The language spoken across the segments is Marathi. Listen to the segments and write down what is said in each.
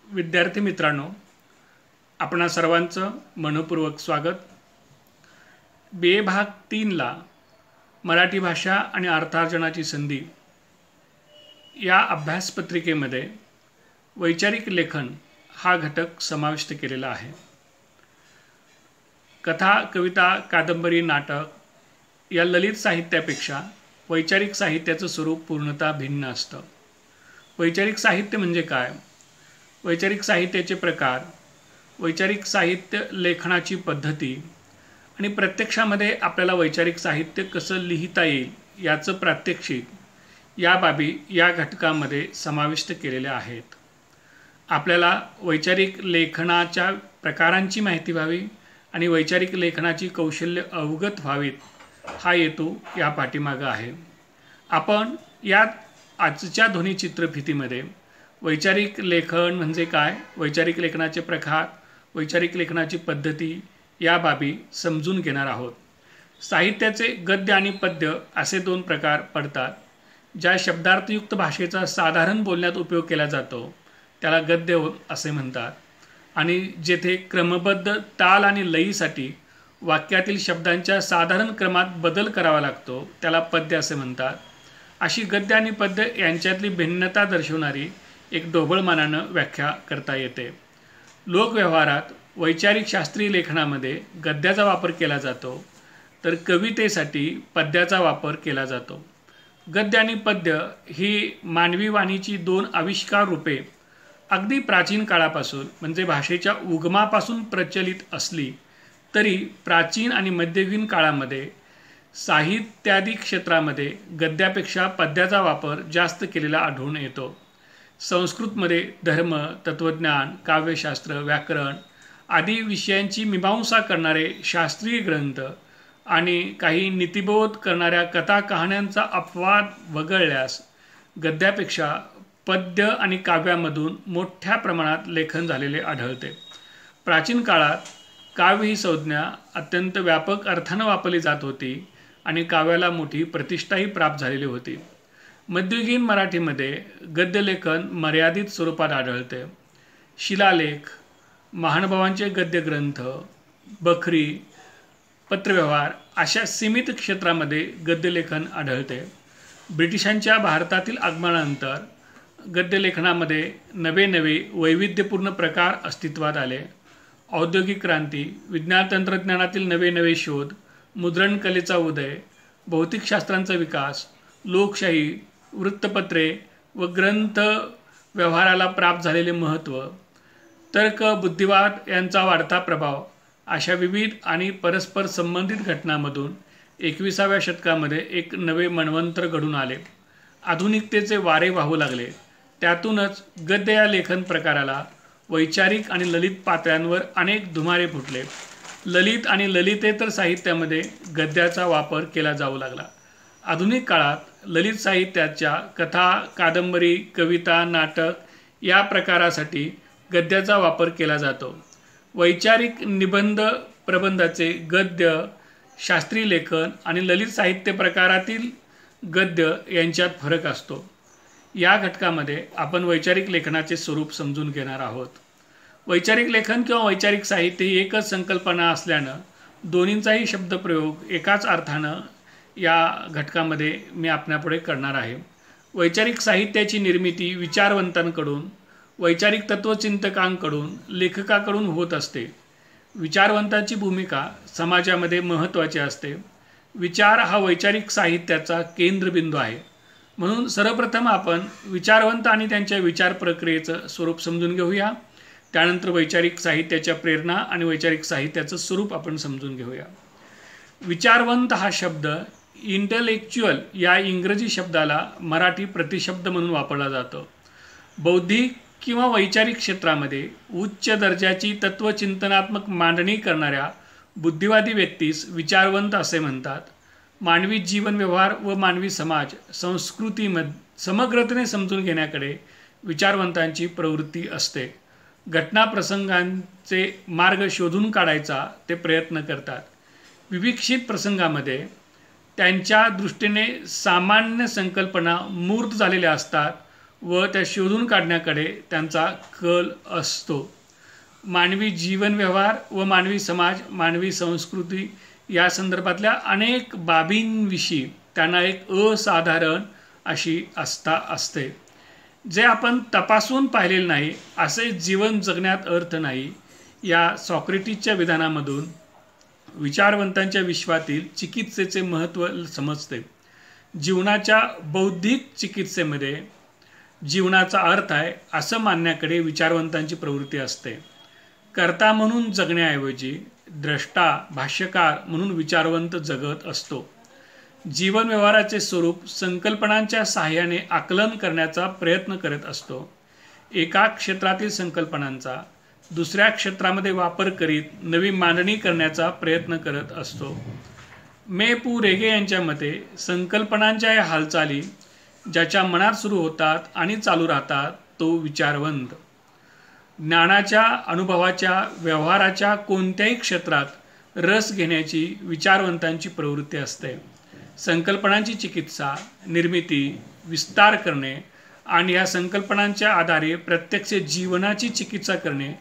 विद्यार्थी मित्रांनो, आपणा सर्वांचं मनपूर्वक स्वागत। बे भाग 3 ला मराठी भाषा आणि अर्थार्जनाची संधी या अभ्यासपत्रिकेमध्ये वैचारिक लेखन हा घटक समाविष्ट केलेला आहे। कथा, कविता, कादंबरी, नाटक या ललित साहित्यापेक्षा वैचारिक साहित्याचं स्वरूप पूर्णतः भिन्न असतं। वैचारिक साहित्य म्हणजे काय? वैचारिक साहित्याचे प्रकार, वैचारिक साहित्य लेखनाची पद्धती आणि प्रत्यक्षामध्ये आपल्याला वैचारिक साहित्य कसं लिहिता येईल याचं प्रात्यक्षिक या बाबी या घटकामध्ये समाविष्ट केलेल्या आहेत। आपल्याला वैचारिक लेखनाच्या प्रकारांची माहिती व्हावी आणि वैचारिक लेखनाची कौशल्य अवगत व्हावीत हा हेतू या पाठीमागे आहे। आपण या आजच्या ध्वनी चित्रफितीमध्ये वैचारिक लेखन म्हणजे काय, वैचारिक लेखनाचे प्रकार, वैचारिक लेखनाची पद्धती या बाबी समजून घेणार आहोत। साहित्याचे गद्य आणि पद्य असे दोन प्रकार पडतात। ज्या शब्दार्थयुक्त भाषेचा साधारण बोलण्यात उपयोग केला जातो त्याला गद्य असे म्हणतात, आणि जेथे क्रमबद्ध ताल आणि लयीसाठी वाक्यातील शब्दांच्या साधारण क्रमात बदल करावा लागतो त्याला पद्य असे म्हणतात। अशी गद्य आणि पद्य यांच्यातली भिन्नता दर्शवणारी एक ढोबळमानानं व्याख्या करता येते। लोकव्यवहारात वैचारिक शास्त्रीय लेखनामध्ये गद्याचा वापर केला जातो, तर कवितेसाठी पद्याचा वापर केला जातो। गद्य आणि पद्य ही मानवी वाणीची दोन आविष्कार रूपे अगदी प्राचीन काळापासून म्हणजे भाषेच्या उगमापासून प्रचलित असली तरी प्राचीन आणि मध्ययुगीन काळामध्ये साहित्यादी क्षेत्रामध्ये गद्यापेक्षा पद्याचा वापर जास्त केलेला आढळून येतो। संस्कृतमध्ये धर्म, तत्त्वज्ञान, काव्यशास्त्र, व्याकरण आदी विषयांची मीमांसा करणारे शास्त्रीय ग्रंथ आणि काही नीतिबोध करणाऱ्या कथा कहाण्यांचा अपवाद वगळल्यास गद्यापेक्षा पद्य आणि काव्यामधून मोठ्या प्रमाणात लेखन झालेले आढळते। प्राचीन काळात काव्य ही संज्ञा अत्यंत व्यापक अर्थानं वापरली जात होती आणि काव्याला मोठी प्रतिष्ठाही प्राप्त झालेली होती। मध्ययुगीन मराठीमध्ये गद्यलेखन मर्यादित स्वरूपात आढळते। शिलालेख, महानुभावांचे गद्यग्रंथ, बखरी, पत्रव्यवहार अशा सीमित क्षेत्रामध्ये गद्यलेखन आढळते। ब्रिटिशांच्या भारतातील आगमनानंतर गद्यलेखनामध्ये नवे नवे वैविध्यपूर्ण प्रकार अस्तित्वात आले। औद्योगिक क्रांती, विज्ञान तंत्रज्ञानातील नवे नवे शोध, मुद्रण कलेचा उदय, भौतिकशास्त्रांचा विकास, लोकशाही, वृत्तपत्रे व ग्रंथ व्यवहाराला प्राप्त झालेले महत्त्व, तर्क, बुद्धिवाद यांचा वाढता प्रभाव अशा विविध आणि परस्पर संबंधित घटनांमधून 21व्या शतकामध्ये एक नवे मन्वंतर घडून आले। आधुनिकतेचे वारे वाहू लागले। त्यातूनच गद्य या लेखन प्रकाराला वैचारिक आणि ललित पातळ्यांवर अनेक धुमारे फुटले। ललित आणि ललितेतर साहित्यामध्ये गद्याचा वापर केला जाऊ लागला। आधुनिक काळात ललित साहित्याच्या कथा, कादंबरी, कविता, नाटक या प्रकारासाठी गद्याचा वापर केला जातो। वैचारिक निबंध प्रबंधाचे गद्य, शास्त्रीय लेखन आणि ललित साहित्य प्रकारातील गद्य यांच्यात फरक असतो। या घटकामध्ये आपण वैचारिक लेखनाचे स्वरूप समजून घेणार आहोत। वैचारिक लेखन किंवा वैचारिक साहित्य ही एकच संकल्पना असल्यानं दोन्हींचाही शब्दप्रयोग एकाच अर्थानं या घटकामध्ये मी आपल्यापुढे करणार आहे। वैचारिक साहित्याची निर्मिती विचारवंतांकडून, वैचारिक तत्त्वचिंतकांकडून, लेखकाकडून होत असते। विचारवंतांची भूमिका समाजामध्ये महत्त्वाची असते। विचार हा वैचारिक साहित्याचा केंद्रबिंदू आहे। म्हणून सर्वप्रथम आपण विचारवंत आणि त्यांच्या विचार प्रक्रियेचं स्वरूप समजून घेऊया। त्यानंतर वैचारिक साहित्याच्या प्रेरणा आणि वैचारिक साहित्याचं स्वरूप आपण समजून घेऊया। विचारवंत हा शब्द इंटलेक्च्युअल या इंग्रजी शब्दाला मराठी प्रतिशब्द म्हणून वापरला जातो। बौद्धिक किंवा वैचारिक क्षेत्रामध्ये उच्च दर्जाची तत्त्वचिंतनात्मक मांडणी करणाऱ्या बुद्धिवादी व्यक्तीस विचारवंत असे म्हणतात। मानवी जीवन व्यवहार व मानवी समाज संस्कृतीमध्ये समग्रतेने समजून घेण्याकडे विचारवंतांची प्रवृत्ती असते। घटना प्रसंगांचे मार्ग शोधून काढायचा ते प्रयत्न करतात। विविक्षित प्रसंगामध्ये त्यांच्या दृष्टीने सामान्य संकल्पना मूर्त झालेल्या असतात व त्या शोधून काढण्याकडे त्यांचा कल असतो. मानवी जीवन व्यवहार व मानवी समाज, मानवी संस्कृती या संदर्भातल्या अनेक बाबींविषयी त्यांना एक असाधारण अशी आस्था असते. जे आपण तपासून पाहिलेले नाही असे जीवन जगण्यात अर्थ नाही, या सॉक्रेटिसच्या विधानामधून विचारवंतांच्या विश्वातील चिकित्सेचे महत्त्व समजते. जीवनाच्या बौद्धिक चिकित्सेमध्ये जीवनाचा अर्थ आहे असं मानण्याकडे विचारवंतांची प्रवृत्ती असते. कर्ता म्हणून जगण्याऐवजी द्रष्टा, भाष्यकार म्हणून विचारवंत जगत असतो. जीवन व्यवहाराचे स्वरूप संकल्पनांच्या साहाय्याने आकलन करण्याचा प्रयत्न करत असतो. एका क्षेत्रातील संकल्पनांचा दुसऱ्या क्षेत्रामध्ये वापर करीत नवी मांडणी करण्याचा प्रयत्न करत असतो. मे पु रेगे यांच्या मते संकल्पनांच्या या हालचाली ज्याच्या मनात सुरू होतात आणि चालू राहतात तो विचारवंत. ज्ञानाच्या, अनुभवाच्या, व्यवहाराच्या कोणत्याही क्षेत्रात रस घेण्याची विचारवंतांची प्रवृत्ती असते. संकल्पनांची चिकित्सा, निर्मिती, विस्तार करणे आणि या संकल्पनांच्या आधारे प्रत्यक्ष जीवनाची चिकित्सा करणे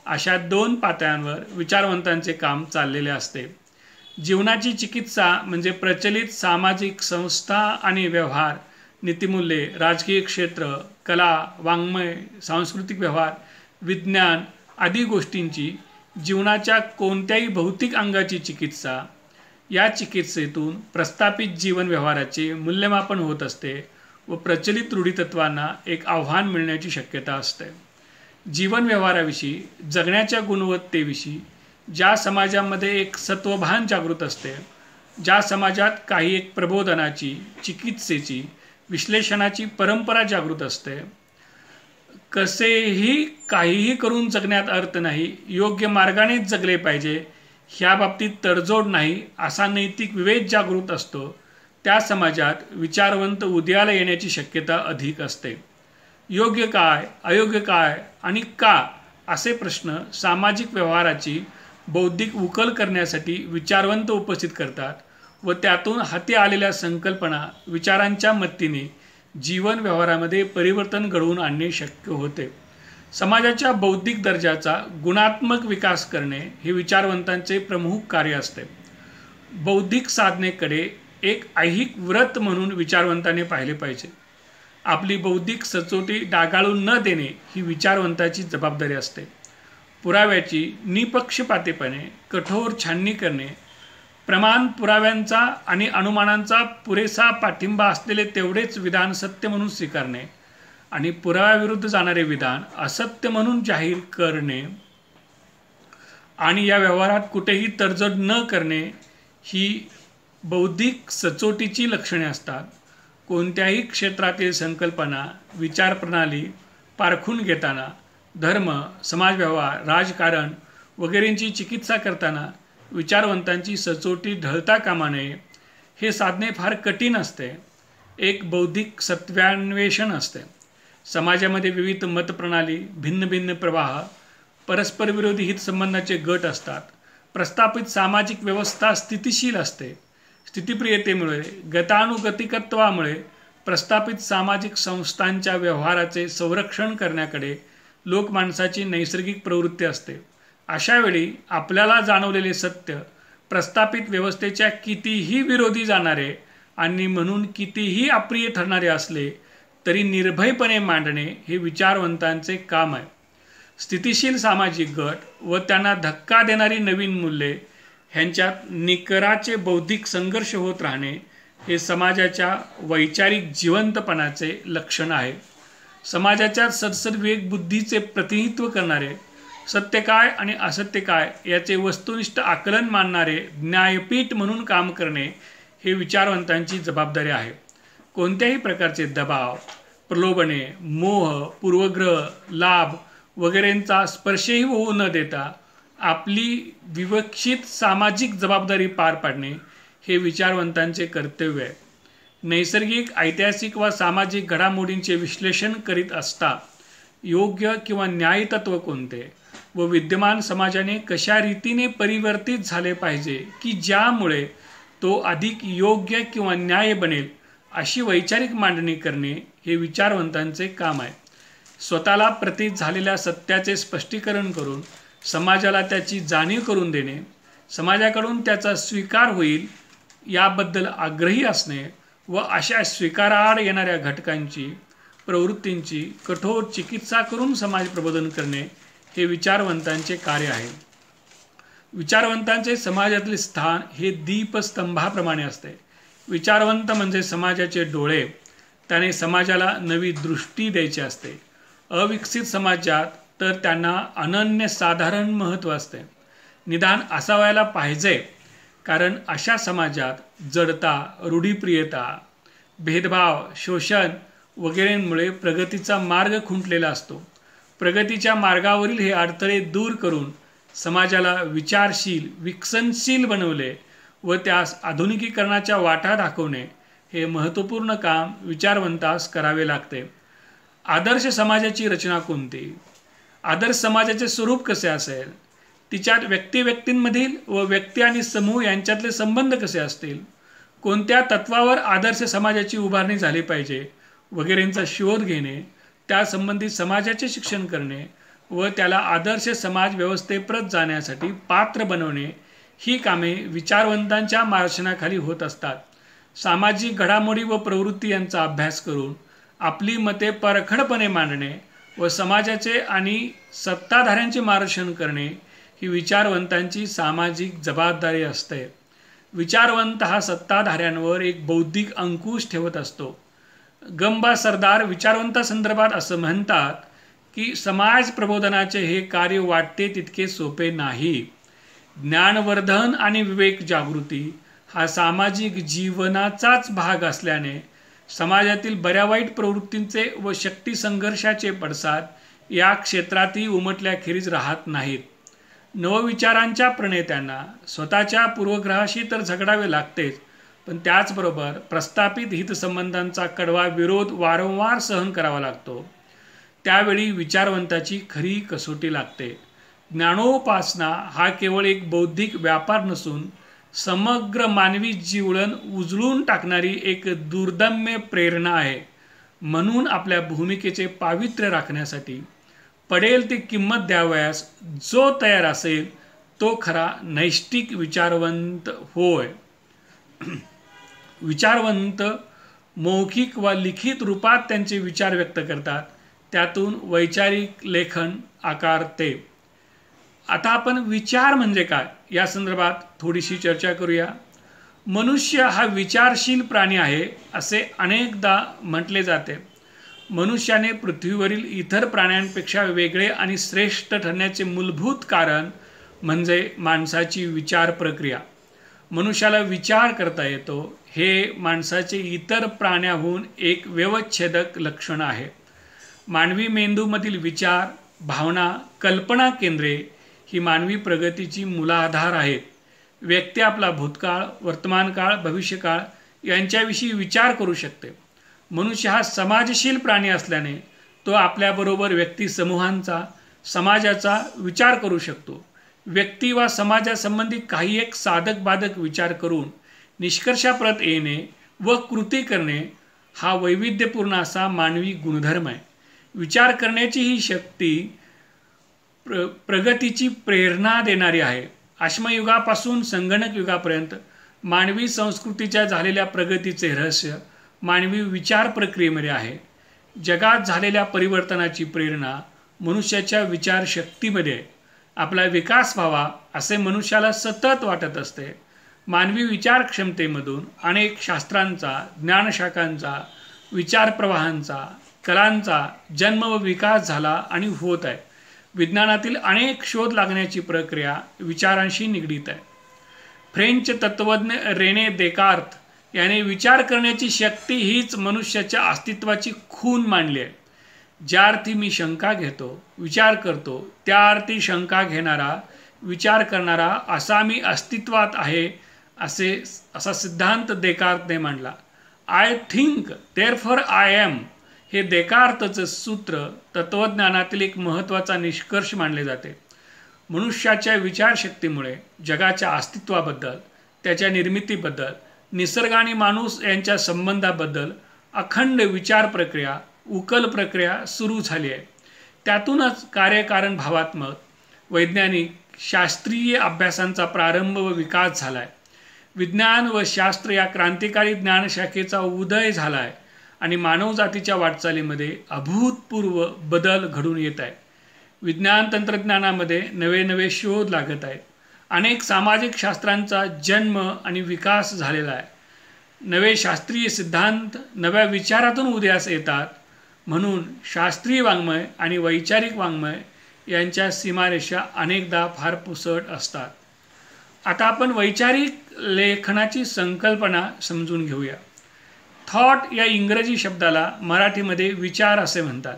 अशा 2 पातळ्यांवर विचारवंतांचे काम चाललेले असते. जीवनाची चिकित्सा म्हणजे प्रचलित सामाजिक संस्था आणि व्यवहार, नीतिमूल्ये, राजकीय क्षेत्र, कला, वाङ्मय, सांस्कृतिक व्यवहार, विज्ञान आदी गोष्टींची जीवनाच्या कोणत्याही भौतिक अंगाची चिकित्सा. या चिकित्सेतून प्रस्थापित जीवन व्यवहाराचे मूल्यमापन होत असते व प्रचलित रूढितत्वांना एक आव्हान मिळण्याची शक्यता असते. जीवन व्यवहाराविषयी, जगण्याच्या गुणवत्तेविषयी ज्या समाजामध्ये एक सत्वभान जागृत असते, ज्या समाजात काही एक प्रबोधनाची, चिकित्सेची, विश्लेषणाची परंपरा जागृत असते, कसेही काहीही करून जगण्यात अर्थ नाही, योग्य मार्गानेच जगले पाहिजे, ह्या बाबतीत तडजोड नाही असा नैतिक विवेक जागृत असतो, त्या समाजात विचारवंत उदयाला येण्याची शक्यता अधिक असते. योग्य काय, अयोग्य काय आणि का असे प्रश्न सामाजिक व्यवहाराची बौद्धिक उकल करण्यासाठी विचारवंत उपस्थित करतात व त्यातून हाती आलेल्या संकल्पना, विचारांच्या मदतीने जीवन व्यवहारामध्ये परिवर्तन घडवून आणणे शक्य होते. समाजाच्या बौद्धिक दर्जाचा गुणात्मक विकास करणे हे विचारवंतांचे प्रमुख कार्य असते. बौद्धिक साधनेकडे एक ऐहिक व्रत म्हणून विचारवंताने पाहिले पाहिजे. आपली बौद्धिक सचोटी डागाळून न देणे ही विचारवंताची जबाबदारी असते. पुराव्याची निपक्षपातीपणे कठोर छाननी करणे, प्रमाण पुराव्यांचा आणि अनुमानांचा पुरेसा पाठिंबा असलेले तेवढेच विधान सत्य म्हणून स्वीकारणे आणि पुराव्याविरुद्ध जाणारे विधान असत्य म्हणून जाहीर करणे आणि या व्यवहारात कुठेही तडजोड न करणे ही बौद्धिक सचोटीची लक्षणे असतात. कोणत्याही क्षेत्रातील संकल्पना, विचारप्रणाली पारखून घेताना धर्म, समाजव्यवहार, राजकारण वगैरेंची चिकित्सा करताना विचारवंतांची सचोटी ढळता कामा नये. हे साधणे फार कठीण असते. एक बौद्धिक सत्वान्वेषण असते. समाजामध्ये विविध मतप्रणाली, भिन्न भिन्न प्रवाह, परस्पर विरोधी हितसंबंधाचे गट असतात. प्रस्थापित सामाजिक व्यवस्था स्थितिशील असते. स्थितिप्रियतेमुळे, गतानुगतिकत्वामुळे प्रस्थापित सामाजिक संस्थांच्या व्यवहाराचे संरक्षण करण्याकडे लोकमानसाची नैसर्गिक प्रवृत्ती असते. अशा वेळी आपल्याला जाणवलेले सत्य प्रस्थापित व्यवस्थेच्या कितीही विरोधी जाणारे आणि म्हणून कितीही अप्रिय ठरणारे असले तरी निर्भयपणे मांडणे हे विचारवंतांचे काम आहे. स्थितिशील सामाजिक गट व त्यांना धक्का देणारी नवीन मूल्ये ह्यांच्यात निकराचे बौद्धिक संघर्ष होत राहणे हे समाजाच्या वैचारिक जिवंतपणाचे लक्षण आहे. समाजाच्या सदसद विवेक बुद्धीचे प्रतिनिधित्व करणारे, सत्य काय आणि असत्य काय याचे वस्तुनिष्ठ आकलन मानणारे न्यायपीठ म्हणून काम करणे हे विचारवंतांची जबाबदारी आहे. कोणत्याही प्रकारचे दबाव, प्रलोभने, मोह, पूर्वग्रह, लाभ वगैरेंचा स्पर्शही होऊ न देता आपली विवक्षित सामाजिक जबाबदारी पार पाडणे हे विचारवंतांचे कर्तव्य आहे. नैसर्गिक, ऐतिहासिक व सामाजिक घडामोडींचे विश्लेषण करीत असता योग्य किंवा न्यायी तत्व कोणते व विद्यमान समाजाने कशा रीतीने परिवर्तित झाले पाहिजे की ज्यामुळे तो अधिक योग्य किंवा न्याय बनेल अशी वैचारिक मांडणी करणे हे विचारवंतांचे काम आहे. स्वतःला प्रतीत झालेल्या सत्याचे स्पष्टीकरण करून समाजाला त्याची जाणीव करून देणे, समाजाकडून त्याचा स्वीकार होईल याबद्दल आग्रही असणे व अशा स्वीकाराआड येणाऱ्या घटकांची प्रवृत्तींची कठोर चिकित्सा करून समाज प्रबोधन करणे हे विचारवंतांचे कार्य आहे. विचारवंतांचे समाजातील स्थान हे दीपस्तंभाप्रमाणे असते. विचारवंत म्हणजे समाजाचे डोळे. त्याने समाजाला नवी दृष्टी द्यायची असते. अविकसित समाजात तर त्यांना अनन्यसाधारण महत्त्व असते. निदान असावायला पाहिजे, कारण अशा समाजात जडता, रूढीप्रियता, भेदभाव, शोषण वगैरेंमुळे प्रगतीचा मार्ग खुंटलेला असतो. प्रगतीच्या मार्गावरील हे अडथळे दूर करून समाजाला विचारशील, विकसनशील बनवले व त्यास आधुनिकीकरणाच्या वाटा दाखवणे हे महत्त्वपूर्ण काम विचारवंतास करावे लागते. आदर्श समाजाची रचना कोणती? आदर्श समाजाचे स्वरूप कसे असेल? तिच्यात व्यक्तिमधील व व्यक्ती आणि समूह यांच्यातले संबंध कसे असतील? कोणत्या तत्वावर आदर्श समाजाची उभारणी झाली पाहिजे वगैरेंचा शोध घेणे, त्यासंबंधी समाजाचे शिक्षण करणे व त्याला आदर्श समाज व्यवस्थेप्रत जाण्यासाठी पात्र बनवणे ही कामे विचारवंतांच्या मार्गदर्शनाखाली होत असतात. सामाजिक घडामोडी व प्रवृत्ती यांचा अभ्यास करून आपली मते परखडपणे मांडणे व समाजाचे आणि सत्ताधाऱ्यांचे मार्गदर्शन करणे ही विचारवंतांची सामाजिक जबाबदारी असते. विचारवंत हा सत्ताधाऱ्यांवर एक बौद्धिक अंकुश ठेवत असतो. गंबा सरदार विचारवंतासंदर्भात असं म्हणतात की समाज प्रबोधनाचे हे कार्य वाटते तितके सोपे नाही. ज्ञानवर्धन आणि विवेक जागृती हा सामाजिक जीवनाचाच भाग असल्याने समाजातील बऱ्या वाईट प्रवृत्तींचे व शक्ती संघर्षाचे पडसाद या क्षेत्रातही उमटल्याखेरीज राहत नाहीत. नवविचारांच्या प्रणेत्यांना स्वतःच्या पूर्वग्रहाशी तर झगडावे लागतेच, पण त्याचबरोबर प्रस्थापित हितसंबंधांचा कडवा विरोध वारंवार सहन करावा लागतो. त्यावेळी विचारवंताची खरी कसोटी लागते. ज्ञानोपासना हा केवळ एक बौद्धिक व्यापार नसून समग्र मानवी जीवन उजळून टाकणारी एक दुर्दम्य प्रेरणा आहे. म्हणून आपल्या भूमिकेचे पावित्र्य राखण्यासाठी पडेल ती किंमत द्यावयास जो तयार असेल तो खरा नैष्टिक विचारवंत होय. विचारवंत मौखिक व लिखित रूपात त्यांचे विचार व्यक्त करतात. त्यातून वैचारिक लेखन आकारते. आता आपण विचार म्हणजे काय या संदर्भात थोडीशी चर्चा करूया. मनुष्य हा विचारशील प्राणी आहे असे अनेकदा म्हटले जाते. मनुष्याने पृथ्वीवरील इतर प्राण्यांपेक्षा वेगळे आणि श्रेष्ठ ठरण्याचे मूलभूत कारण म्हणजे माणसाची विचार प्रक्रिया. मनुष्याला विचार करता येतो हे माणसाचे इतर प्राण्याहून एक व्यवच्छेदक लक्षण आहे. मानवी मेंदूमधील विचार, भावना, कल्पना केंद्रे ही मानवी प्रगतीची मूलाधार आहेत. व्यक्ती आपला भूतकाळ, वर्तमानकाळ, भविष्यकाळ यांच्याविषयी विचार करू शकते. मनुष्य हा समाजशील प्राणी असल्याने तो आपल्याबरोबर व्यक्ती समूहांचा, समाजाचा विचार करू शकतो. व्यक्ती वा समाजासंबंधी काही एक साधक बाधक विचार करून निष्कर्षाप्रत येणे व कृती करणे हा वैविध्यपूर्ण असा मानवी गुणधर्म आहे. विचार करण्याची ही शक्ती प्रगतीची प्रेरणा देणारी आहे. अश्मयुगापासून संगणक युगापर्यंत मानवी संस्कृतीच्या झालेल्या प्रगतीचे रहस्य मानवी विचार प्रक्रियेमध्ये आहे. जगात झालेल्या परिवर्तनाची प्रेरणा मनुष्याच्या विचारशक्तीमध्ये आहे. आपला विकास व्हावा असे मनुष्याला सतत वाटत असते. मानवी विचार क्षमतेमधून अनेक शास्त्रांचा, ज्ञानशाखांचा, विचारप्रवाहांचा, कलांचा जन्म व विकास झाला आणि होत आहे. विज्ञानातील अनेक शोध लागण्याची प्रक्रिया विचारांशी निगडीत आहे. फ्रेंच तत्त्वज्ञ रेने देकार्त याने विचार करण्याची शक्ती हीच मनुष्याच्या अस्तित्वाची खूण मांडली आहे. ज्या अर्थी मी शंका घेतो, विचार करतो, त्या अर्थी शंका घेणारा, विचार करणारा असा मी अस्तित्वात आहे असा सिद्धांत देकार्तने मांडला. I think therefore I am हे देकार्तचे सूत्र तत्त्वज्ञानातील एक महत्त्वाचा निष्कर्ष मानले जाते. मनुष्याच्या विचारशक्तीमुळे जगाच्या अस्तित्वाबद्दल, त्याच्या निर्मितीबद्दल, निसर्ग आणि माणूस यांच्या संबंधाबद्दल अखंड विचार प्रक्रिया, उकल प्रक्रिया सुरू झाली आहे. त्यातूनच कार्यकारण भावात्मक, वैज्ञानिक, शास्त्रीय अभ्यासांचा प्रारंभ व विकास झाला आहे. विज्ञान व शास्त्र या क्रांतिकारी ज्ञानशाखेचा उदय झाला आहे आणि मानवजातीच्या वाटचालीमध्ये अभूतपूर्व बदल घडून येत आहे. विज्ञान तंत्रज्ञानामध्ये नवे नवे शोध लागत आहेत. अनेक सामाजिक शास्त्रांचा जन्म आणि विकास झालेला आहे. नवे शास्त्रीय सिद्धांत नव्या विचारातून उदयास येतात. म्हणून शास्त्रीय वाङ्मय आणि वैचारिक वाङ्मय यांच्या सीमारेषा अनेकदा फार पुसट असतात. आता आपण वैचारिक लेखनाची संकल्पना समजून घेऊया. थॉट या इंग्रजी शब्दाला मराठीमध्ये विचार असे म्हणतात.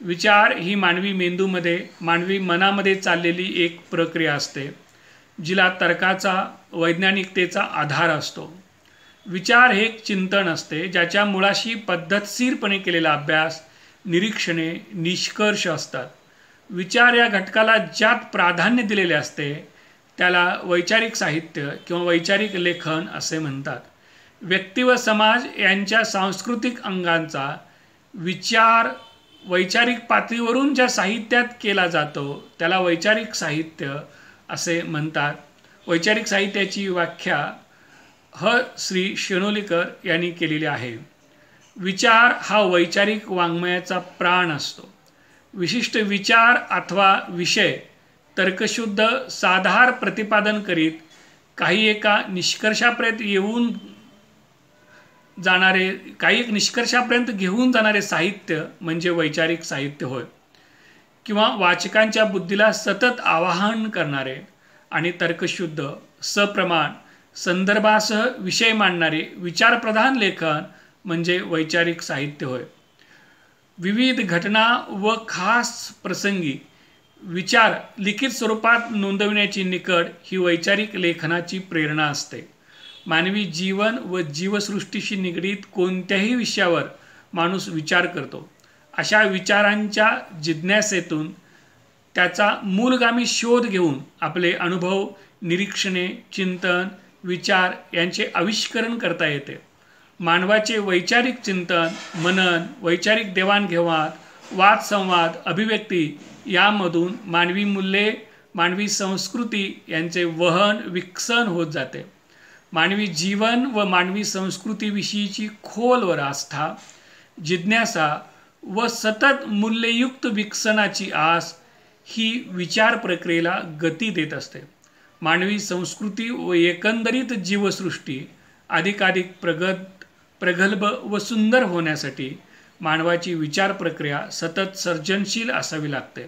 विचार ही मानवी मेंदूमध्ये, मानवी मनामध्ये चाललेली एक प्रक्रिया असते, जिला तर्काचा, वैज्ञानिकतेचा आधार असतो. विचार हे एक चिंतन असते, ज्याच्या मुळाशी पद्धतशीरपणे केलेला अभ्यास, निरीक्षणे, निष्कर्ष असतात. विचार या घटकाला ज्यात प्राधान्य दिलेले असते त्याला वैचारिक साहित्य किंवा वैचारिक लेखन असे म्हणतात. व्यक्ती व समाज यांच्या सांस्कृतिक अंगांचा विचार वैचारिक पातळीवरून ज्या साहित्यात केला जातो त्याला वैचारिक साहित्य असे म्हणतात. वैचारिक साहित्याची व्याख्या श्री शेणोलीकर यांनी केलेली आहे. विचार हा वैचारिक वाङ्मयाचा प्राण असतो. विशिष्ट विचार अथवा विषय तर्कशुद्ध साधार प्रतिपादन करीत काही एक निष्कर्षापर्यंत घेऊन जाणारे साहित्य म्हणजे वैचारिक साहित्य होय. किंवा वाचकांच्या बुद्धीला सतत आवाहन करणारे आणि तर्कशुद्ध, सप्रमाण, संदर्भासह विषय मांडणारे विचारप्रधान लेखन म्हणजे वैचारिक साहित्य होय. विविध घटना व खास प्रसंगी विचार लिखित स्वरूपात नोंदविण्याची निकड ही वैचारिक लेखनाची प्रेरणा असते. मानवी जीवन व जीवसृष्टीशी निगडीत कोणत्याही विषयावर माणूस विचार करतो. अशा विचारांच्या जिज्ञासेतून त्याचा मूलगामी शोध घेऊन आपले अनुभव, निरीक्षणे, चिंतन, विचार यांचे आविष्करण करता येते. मानवाचे वैचारिक चिंतन, मनन, वैचारिक देवाणघेवाण, वादसंवाद, अभिव्यक्ती यामधून मानवी मूल्ये, मानवी संस्कृती यांचे वहन, विकसन होत जाते. मानवी जीवन व मानवी संस्कृतीविषयीची खोलवर आस्था, जिज्ञासा व सतत मूल्ययुक्त विकसनाची आस ही विचार प्रक्रियेला गती देत असते. मानवी संस्कृती व एकंदरीत जीवसृष्टी अधिकाधिक प्रगल्भ व सुंदर होण्यासाठी मानवाची विचार प्रक्रिया सतत सर्जनशील असावी लागते.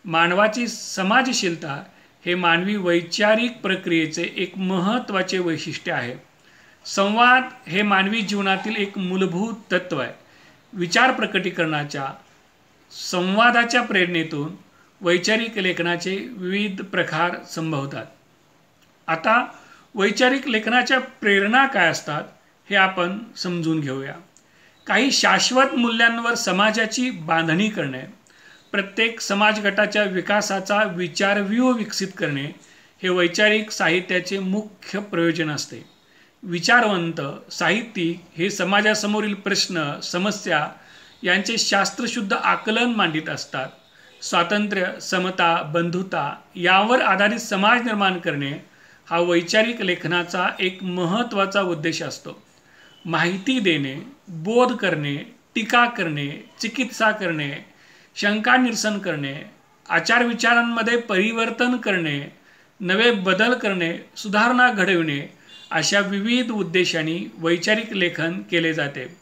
मानवाची समाजशीलता हे मानवी वैचारिक प्रक्रियेचे एक महत्त्वाचे वैशिष्ट्य आहे. संवाद हे मानवी जीवनातील एक मूलभूत तत्व आहे. विचार प्रकटीकरणाच्या संवादाच्या प्रेरणेतून वैचारिक लेखनाचे विविध प्रकार संभवतात. आता वैचारिक लेखनाच्या प्रेरणा काय असतात हे आपण समजून घेऊया. काही शाश्वत मूल्यांवर समाजाची बांधणी करणे, प्रत्येक समाज गटाच्या विकासाचा विचारव्यूह विकसित करणे हे वैचारिक साहित्याचे मुख्य प्रयोजन असते. विचारवंत साहित्यिक हे समाजासमोरील प्रश्न, समस्या यांचे शास्त्रशुद्ध आकलन मांडित असतात. स्वातंत्र्य, समता, बंधुता यावर आधारित समाज निर्माण करणे हा वैचारिक लेखनाचा एक महत्त्वाचा उद्देश असतो. माहिती देणे, बोध करणे, टीका करणे, चिकित्सा करणे, शंका निरसन करणे, आचारविचारांमध्ये परिवर्तन करणे, नवे बदल करणे, सुधारणा घडविणे अशा विविध उद्देशांनी वैचारिक लेखन केले जाते.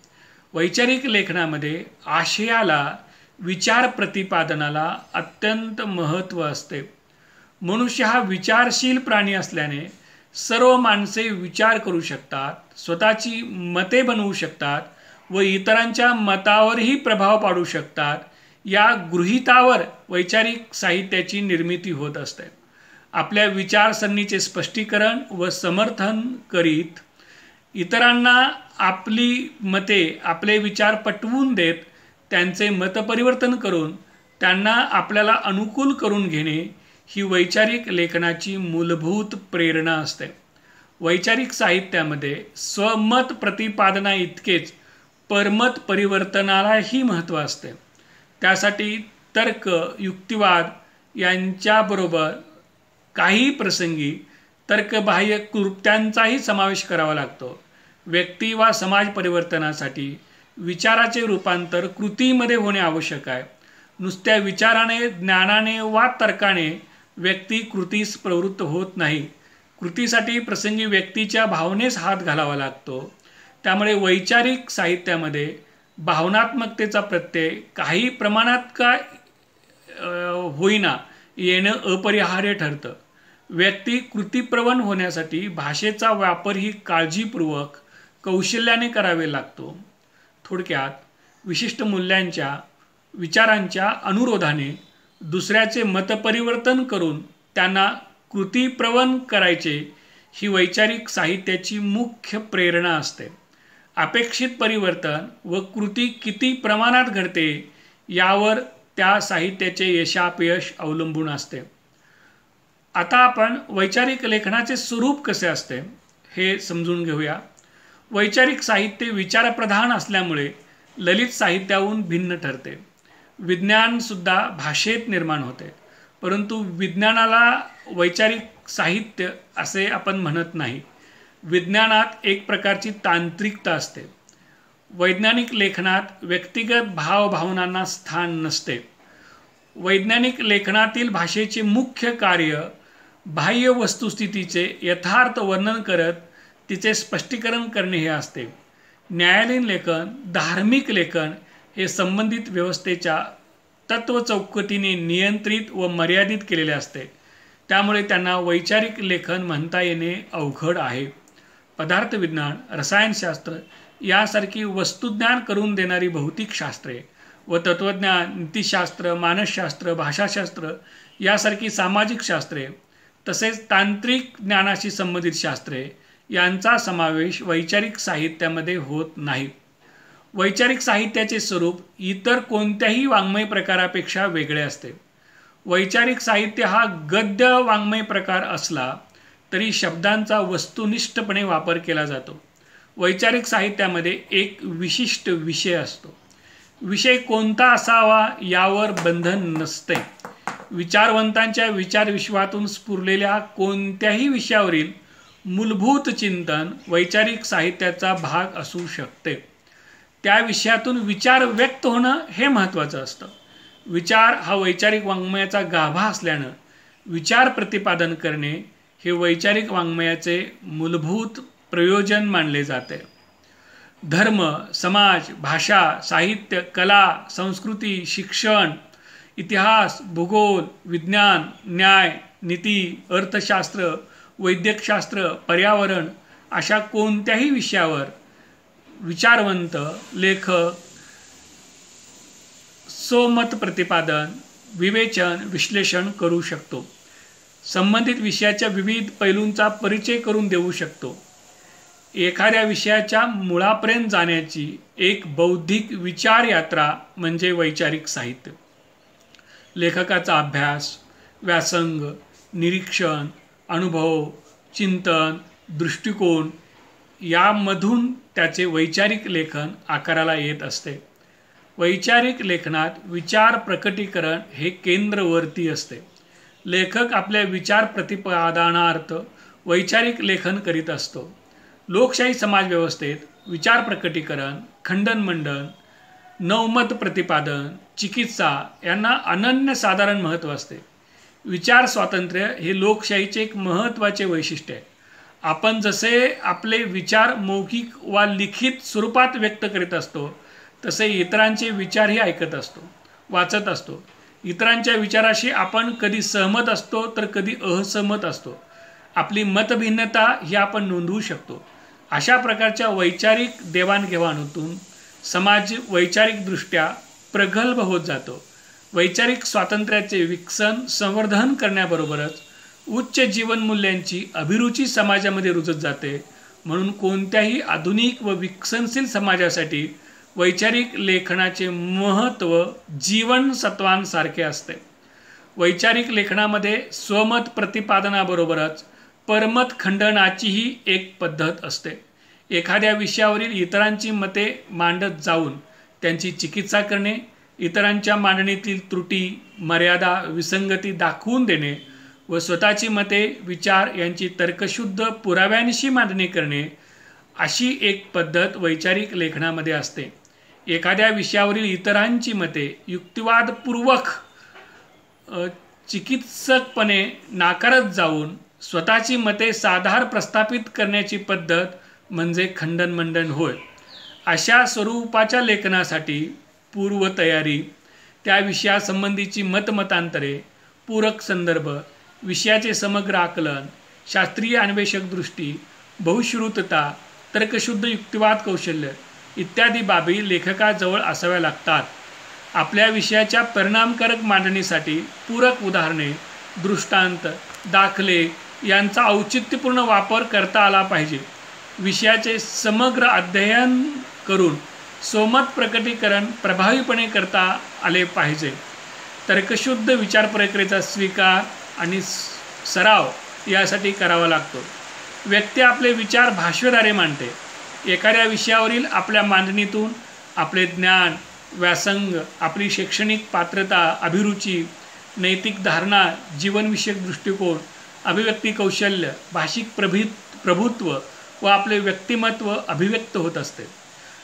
वैचारिक लेखनामध्ये आशयाला, विचार प्रतिपादनाला अत्यंत महत्त्व असते. मनुष्य हा विचारशील प्राणी असल्याने सर्व माणसे विचार करू शकतात, स्वतःची मते बनवू शकतात व इतरांच्या मतावरही प्रभाव पाडू शकतात या गृहीतावर वैचारिक साहित्याची निर्मिती होत असते. आपल्या विचारसरणीचे स्पष्टीकरण व समर्थन करीत इतरांना आपली मते, आपले विचार पटवून देत त्यांचे मतपरिवर्तन करून त्यांना आपल्याला अनुकूल करून घेणे ही वैचारिक लेखनाची मूलभूत प्रेरणा असते. वैचारिक साहित्यामध्ये स्वमत प्रतिपादना इतकेच परमत परिवर्तनालाही महत्त्व असते. त्यासाठी तर्क, युक्तिवाद यांच्याबरोबर काही प्रसंगी तर्कबाह्य कृत्यांचाही समावेश करावा लागतो. व्यक्ती वा समाज परिवर्तनासाठी विचाराचे रूपांतर कृतीमध्ये होणे आवश्यक आहे. नुसत्या विचाराने, ज्ञानाने वा तर्काने व्यक्ती कृतीस प्रवृत्त होत नाही. कृतीसाठी प्रसंगी व्यक्तीच्या भावनेस हात घालावा लागतो. त्यामुळे वैचारिक साहित्यामध्ये भावनात्मकतेचा प्रत्यय काही प्रमाणात का होईना येणं अपरिहार्य ठरतं. व्यक्ती कृतीप्रवण होण्यासाठी भाषेचा वापरही काळजीपूर्वक, कौशल्याने करावे लागतो. थोडक्यात, विशिष्ट मूल्यांच्या, विचारांच्या अनुरोधाने दुसऱ्याचे मतपरिवर्तन करून त्यांना कृतीप्रवण करायचे ही वैचारिक साहित्याची मुख्य प्रेरणा असते. अपेक्षित परिवर्तन व कृती किती प्रमाणात घडते यावर त्या साहित्याचे यशापयश अवलंबून असते. आता आपण वैचारिक लेखनाचे स्वरूप कसे असते हे समजून घेऊया. वैचारिक साहित्य विचारप्रधान असल्यामुळे ललित साहित्याहून भिन्न ठरते. विज्ञानसुद्धा भाषेत निर्माण होते, परंतु विज्ञानाला वैचारिक साहित्य असे आपण म्हणत नाही. विज्ञानात एक प्रकारची तांत्रिकता असते. वैज्ञानिक लेखनात व्यक्तिगत भावभावनांना स्थान नसते. वैज्ञानिक लेखनातील भाषेचे मुख्य कार्य बाह्य वस्तुस्थितीचे यथार्थ वर्णन करत तिचे स्पष्टीकरण करणे हे असते. न्यायालयीन लेखन, धार्मिक लेखन हे संबंधित व्यवस्थेच्या तत्वचौकटीने नियंत्रित व मर्यादित केलेले असते. त्यामुळे त्यांना वैचारिक लेखन म्हणता येणे अवघड आहे. पदार्थविज्ञान, रसायनशास्त्र यासारखी वस्तुज्ञान करून देणारी भौतिकशास्त्रे व तत्त्वज्ञान, नीतिशास्त्र, मानसशास्त्र, भाषाशास्त्र यासारखी सामाजिक शास्त्रे तसेच तांत्रिक ज्ञानाशी संबंधित शास्त्रे यांचा समावेश वैचारिक साहित्यामध्ये होत नाही. वैचारिक साहित्याचे स्वरूप इतर कोणत्याही वाङ्मय प्रकारापेक्षा वेगळे असते. वैचारिक साहित्य हा गद्य वाङ्मय प्रकार असला तरी शब्दांचा वस्तुनिष्ठपणे वापर केला जातो. वैचारिक साहित्यामध्ये एक विशिष्ट विषय असतो. विषय कोणता असावा यावर बंधन नसते. विचारवंतांच्या विचारविश्वातून स्फुरलेल्या कोणत्याही विषयावरील मूलभूत चिंतन वैचारिक साहित्याचा भाग असू शकते. त्या विषयातून विचार व्यक्त होणं हे महत्त्वाचं असतं. विचार हा वैचारिक वाङ्मयाचा गाभा असल्यानं विचार प्रतिपादन करणे हे वैचारिक वाङ्मयाचे मूलभूत प्रयोजन मानले जाते. धर्म, समाज, भाषा, साहित्य, कला, संस्कृती, शिक्षण, इतिहास, भूगोल, विज्ञान, न्याय, नीती, अर्थशास्त्र, वैद्यकशास्त्र, पर्यावरण अशा कोणत्याही विषयावर विचारवंत लेखक स्वमत प्रतिपादन, विवेचन, विश्लेषण करू शकतो. संबंधित विषयाच्या विविध पैलूंचा परिचय करून देऊ शकतो. एखाद्या विषयाच्या मुळापर्यंत जाण्याची एक बौद्धिक विचार यात्रा म्हणजे वैचारिक साहित्य. लेखकाचा अभ्यास, व्यासंग, निरीक्षण, अनुभव, चिंतन, दृष्टिकोन यामधून त्याचे वैचारिक लेखन आकाराला येत असते. वैचारिक लेखनात विचार प्रकटीकरण हे केंद्रवर्ती असते. लेखक आपल्या विचार प्रतिपादनार्थ वैचारिक लेखन करीत असतो. लोकशाही समाजव्यवस्थेत विचार प्रकटीकरण, खंडन-मंडन, नवमत प्रतिपादन, चिकित्सा यांना अनन्यसाधारण महत्त्व असते. विचार स्वातंत्र्य हे लोकशाहीचे एक महत्त्वाचे वैशिष्ट्य आहे. आपण जसे आपले विचार मौखिक वा लिखित स्वरूपात व्यक्त करीत असतो तसे इतरांचे विचारही ऐकत असतो, वाचत असतो. इतरांच्या विचाराशी आपण कधी सहमत असतो तर कधी असहमत असतो. आपली मतभिन्नता ही आपण नोंदवू शकतो. अशा प्रकारच्या वैचारिक देवाणघेवाणीतून समाज वैचारिकदृष्ट्या प्रगल्भ होत जातो. वैचारिक स्वातंत्र्याचे विकसन, संवर्धन करण्याबरोबरच उच्च जीवनमूल्यांची अभिरुची समाजामध्ये रुजत जाते. म्हणून कोणत्याही आधुनिक व विकसनशील समाजासाठी वैचारिक लेखनाचे महत्त्व जीवनसत्वांसारखे असते. वैचारिक लेखनामध्ये स्वमत प्रतिपादनाबरोबरच परमत खंडनाचीही एक पद्धत असते. एखाद्या विषयावरील इतरांची मते मांडत जाऊन त्यांची चिकित्सा करणे, इतरांच्या मांडणीतील त्रुटी, मर्यादा, विसंगती दाखवून देणे व स्वतःची मते, विचार यांची तर्कशुद्ध पुराव्यांशी मांडणी करणे, अशी एक पद्धत वैचारिक लेखनामध्ये असते. एखाद्या विषयावरील इतरांची मते युक्तिवादपूर्वक चिकित्सकपणे नाकारत जाऊन स्वतःची मते साधार प्रस्थापित करण्याची पद्धत म्हणजे खंडनमंडन होय. अशा स्वरूपाच्या लेखनासाठी पूर्वतयारी, त्या विषयासंबंधीची मतमतांतरे, पूरक संदर्भ, विषयाचे समग्र आकलन, शास्त्रीय अन्वेषक दृष्टी, बहुश्रुतता, तर्कशुद्ध युक्तिवाद कौशल्य इत्यादी बाबी लेखकाजवळ असाव्या लागतात. आपल्या विषयाच्या परिणामकारक मांडणीसाठी पूरक उदाहरणे, दृष्टांत, दाखले यांचा औचित्यपूर्ण वापर करता आला पाहिजे. विषयाचे समग्र अध्ययन करून सोमत प्रकटीकरण प्रभावीपणे करता आले पाहिजे. तर्कशुद्ध विचार प्रक्रियेचा स्वीकार आणि सराव यासाठी करावा लागतो. व्यक्ती आपले विचार भाष्यद्वारे मांडते. एखाद्या विषयावरील आपल्या मांडणीतून आपले ज्ञान, व्यासंग, आपली शैक्षणिक पात्रता, अभिरुची, नैतिक धारणा, जीवनविषयक दृष्टिकोन, अभिव्यक्ती कौशल्य, भाषिक प्रभुत्व व आपले व्यक्तिमत्व अभिव्यक्त होत असते.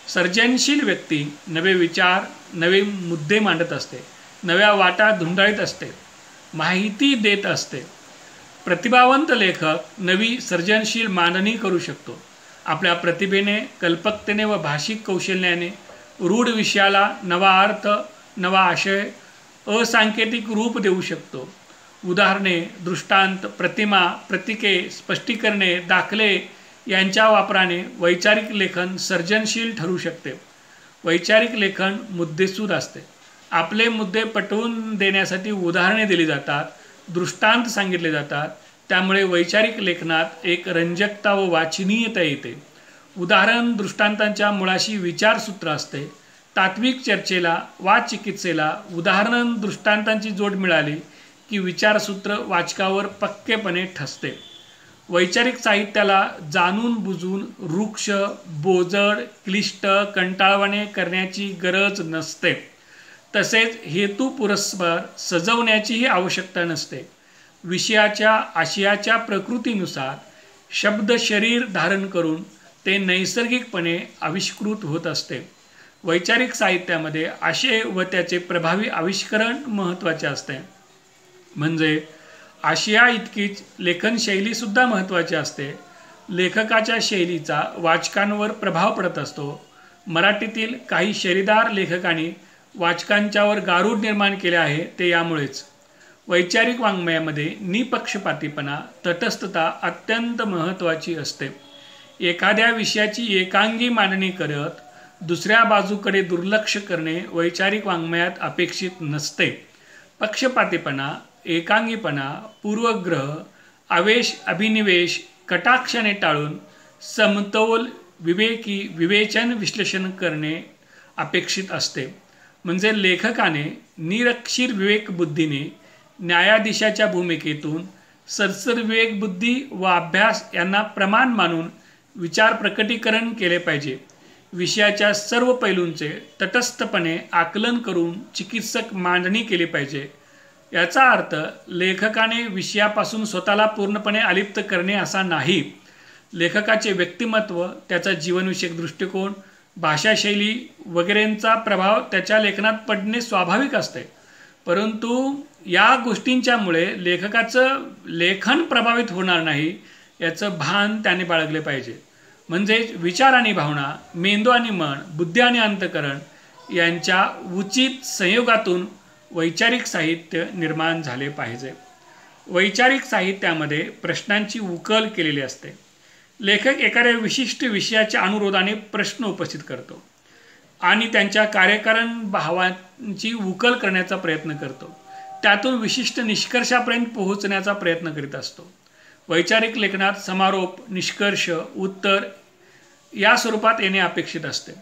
सर्जनशील व्यक्ती नवे विचार, नवे मुद्दे मांडत असते, नव्या वाटा धुंडाळीत असते, माहिती देत असते. प्रतिभावंत लेखक नवी सर्जनशील मांडणी करू शकतो. आपल्या प्रतिभेने, कल्पकतेने व भाषिक कौशल्याने रूढ विषयाला नवा अर्थ, नवा आशय, असांकेतिक रूप देऊ शकतो. उदाहरणे, दृष्टांत, प्रतिमा, प्रतीके, स्पष्टीकरणे, दाखले यांच्या वापराने वैचारिक लेखन सर्जनशील ठरू शकते. वैचारिक लेखन मुद्देसूद असते. आपले मुद्दे पटवून देण्यासाठी उदाहरणे दिली जातात, दृष्टांत सांगितले जातात. त्यामुळे वैचारिक लेखनात एक रंजकता व वाचनीयता येते. उदाहरण दृष्टांतांच्या मुळाशी विचारसूत्र असते. तात्विक चर्चेला वा चिकित्सेला उदाहरण दृष्टांतांची जोड मिळाली की विचारसूत्र वाचकावर पक्केपणे ठसते. वैचारिक साहित्याला जाणून बुजून रुक्ष, बोजड, क्लिष्ट, कंटाळवाणे करण्याची गरज नसते. तसेच हेतुपुरस्सर सजवण्याचीही आवश्यकता नसते. विषयाच्या आशयाच्या प्रकृतीनुसार शब्द शरीर धारण करून ते नैसर्गिकपणे आविष्कृत होत असते. वैचारिक साहित्यामध्ये आशय व त्याचे प्रभावी आविष्करण महत्त्वाचे असते. म्हणजे आशया इतकीच लेखनशैलीसुद्धा महत्त्वाची असते. लेखकाच्या शैलीचा वाचकांवर प्रभाव पडत असतो. मराठीतील काही शैलीदार लेखकांनी वाचकांच्यावर गारूड निर्माण केले आहे ते यामुळेच. वैचारिक वाङ्मयामध्ये निपक्षपातीपणा, तटस्थता अत्यंत महत्त्वाची असते. एखाद्या विषयाची एकांगी मांडणी करत दुसऱ्या बाजूकडे दुर्लक्ष करणे वैचारिक वाङ्मयात अपेक्षित नसते. पक्षपातीपणा, एकांगीपणा, पूर्वग्रह, आवेश, अभिनिवेश कटाक्षाने टाळून समतोल, विवेकी विवेचन, विश्लेषण करणे अपेक्षित असते. म्हणजे लेखकाने निरक्षीर विवेकबुद्धीने न्यायाधीशाच्या भूमिकेतून सरसर विवेकबुद्धी व अभ्यास यांना प्रमाण मानून विचार प्रकटीकरण केले पाहिजे. विषयाच्या सर्व पैलूंचे तटस्थपणे आकलन करून चिकित्सक मांडणी केली पाहिजे. याचा अर्थ लेखकाने विषयापासून स्वतःला पूर्णपणे अलिप्त करणे असा नाही. लेखकाचे व्यक्तिमत्व, त्याचा जीवनविषयक दृष्टिकोन, भाषाशैली वगैरेंचा प्रभाव त्याच्या लेखनात पडणे स्वाभाविक असते. परंतु या गोष्टींच्यामुळे लेखकाचं लेखन प्रभावित होणार नाही याचं भान त्याने बाळगले पाहिजे. म्हणजेच विचार आणि भावना, मेंदू आणि मन, बुद्धी आणि अंतःकरण यांच्या उचित संयोगातून वैचारिक साहित्य निर्माण झाले पाहिजे. वैचारिक साहित्यामध्ये प्रश्नांची उकल केलेली असते. लेखक एखाद्या विशिष्ट विषयाच्या अनुरोधाने प्रश्न उपस्थित करतो आणि त्यांच्या कार्यकारण भावांची उकल करण्याचा प्रयत्न करतो. त्यातून विशिष्ट निष्कर्षापर्यंत पोहोचण्याचा प्रयत्न करीत असतो. वैचारिक लेखनात समारोप, निष्कर्ष, उत्तर या स्वरूपात येणे अपेक्षित असते.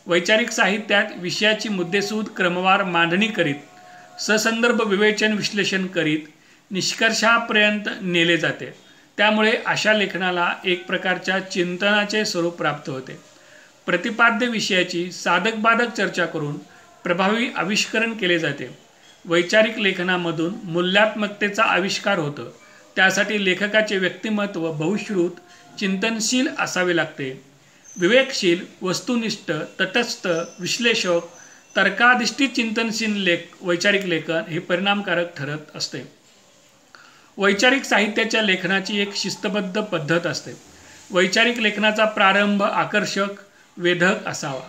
वैचारिक साहित्यात विषयाची मुद्देसूद क्रमवार मांडणी करीत, ससंदर्भ विवेचन विश्लेषण करीत निष्कर्षापर्यंत नेले जाते. त्यामुळे अशा लेखनाला एक प्रकारच्या चिंतनाचे स्वरूप प्राप्त होते. प्रतिपाद्य विषयाची साधक बाधक चर्चा करून प्रभावी आविष्करण केले जाते. वैचारिक लेखनामधून मूल्यात्मकतेचा आविष्कार होतो. त्यासाठी लेखकाचे व्यक्तिमत्व बहुश्रुत चिंतनशील असावे लागते. विवेकशील, वस्तुनिष्ठ, तटस्थ, विश्लेषक, तर्काधिष्ठित चिंतनशील वैचारिक लेखन हे परिणामकारक ठरत असते. वैचारिक साहित्याच्या लेखनाची एक शिस्तबद्ध पद्धत असते. वैचारिक लेखनाचा प्रारंभ आकर्षक, वेधक असावा.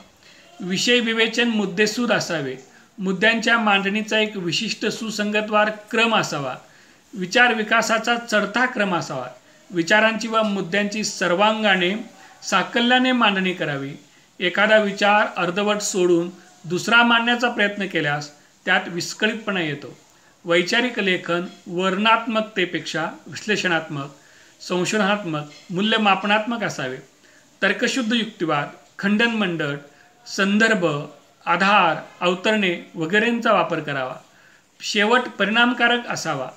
विषय विवेचन मुद्देसूद असावे. मुद्द्यांच्या मांडणीचा एक विशिष्ट सुसंगतवार क्रम असावा. विचार विकासाचा चढता क्रम असावा. विचारांची व मुद्द्यांची सर्वांगाने साकल्याने मांडणी करावी. एखादा विचार अर्धवट सोडून दुसरा मांडण्याचा प्रयत्न केल्यास त्यात विस्कळीतपणा येतो. वैचारिक लेखन वर्णनात्मकतेपेक्षा विश्लेषणात्मक, संशोधनात्मक, मूल्यमापनात्मक असावे. तर्कशुद्ध युक्तिवाद, खंडनमंडन, संदर्भ, आधार, अवतरणे वगैरेंचा वापर करावा. शेवट परिणामकारक असावा.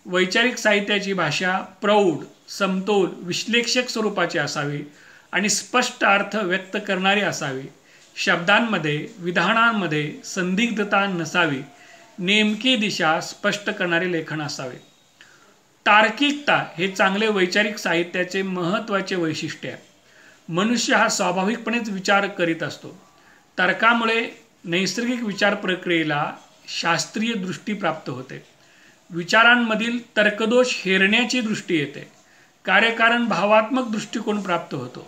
वैचारिक साहित्याची भाषा प्रौढ, समतोल, विश्लेषक स्वरूपाची असावी आणि स्पष्ट अर्थ व्यक्त करणारी असावी. शब्दांमध्ये, विधानांमध्ये संदिग्धता नसावी. नेमकी दिशा स्पष्ट करणारे लेखन असावे. तार्किकता हे चांगले वैचारिक साहित्याचे महत्त्वाचे वैशिष्ट्य आहे. मनुष्य हा स्वाभाविकपणेच विचार करीत असतो. तर्कामुळे नैसर्गिक विचार प्रक्रियेला शास्त्रीय दृष्टी प्राप्त होते. विचारांमधील तर्कदोष हेरण्याची दृष्टी येते. कार्यकारण भावात्मक दृष्टिकोन प्राप्त होतो.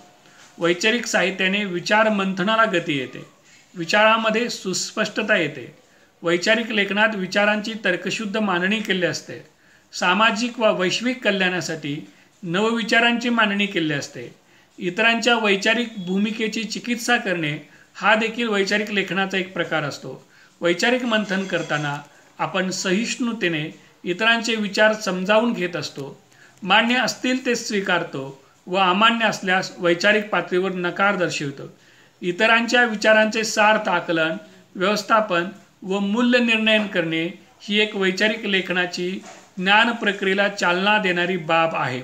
वैचारिक साहित्याने विचार मंथनाला गती येते. विचारामध्ये सुस्पष्टता येते. वैचारिक लेखनात विचारांची तर्कशुद्ध मांडणी केली असते. सामाजिक व वैश्विक कल्याणासाठी नवविचारांची मांडणी केली असते. इतरांच्या वैचारिक भूमिकेची चिकित्सा करणे हा देखील वैचारिक लेखनाचा एक प्रकार असतो. वैचारिक मंथन करताना आपण सहिष्णुतेने इतरांचे विचार समजावून घेत असतो. मान्य असतील ते स्वीकारतो व अमान्य असल्यास वैचारिक पातळीवर नकार दर्शवितो. इतरांच्या विचारांचे सार्थ आकलन, व्यवस्थापन व मूल्य निर्णय करणे ही एक वैचारिक लेखनाची ज्ञान प्रक्रियेला चालना देणारी बाब आहे.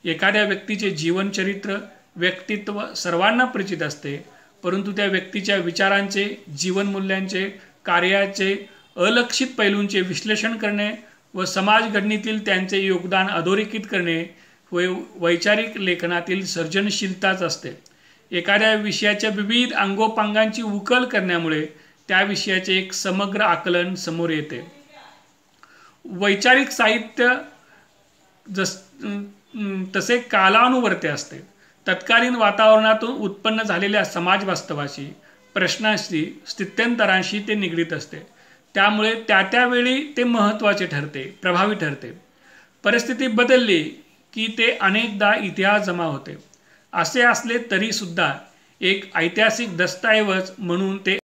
एखाद्या व्यक्तीचे जीवनचरित्र, व्यक्तित्व सर्वांना परिचित असते, परंतु त्या व्यक्तीच्या विचारांचे, जीवनमूल्यांचे, कार्याचे, अलक्षित पैलूंचे विश्लेषण करणे व समाजघडणीतील त्यांचे योगदान अधोरेखित करणे वैचारिक लेखनातील सर्जनशीलताच असते. एखाद्या विषयाच्या विविध अंगोपांगांची उकल करण्यामुळे त्या विषयाचे एक समग्र आकलन समोर येते. वैचारिक साहित्य तसे कालानुवर्ती असते. तत्कालीन वातावरणातून उत्पन्न झालेल्या समाज वास्तवाशी, प्रश्नांशी, स्थित्यंतरांशी ते निगडीत असते. त्यामुळे त्यावेळी ते महत्त्वाचे ठरते, प्रभावी ठरते. परिस्थिती बदलली की ते अनेकदा इतिहास जमा होते. असे असले तरीसुद्धा एक ऐतिहासिक दस्तऐवज म्हणून ते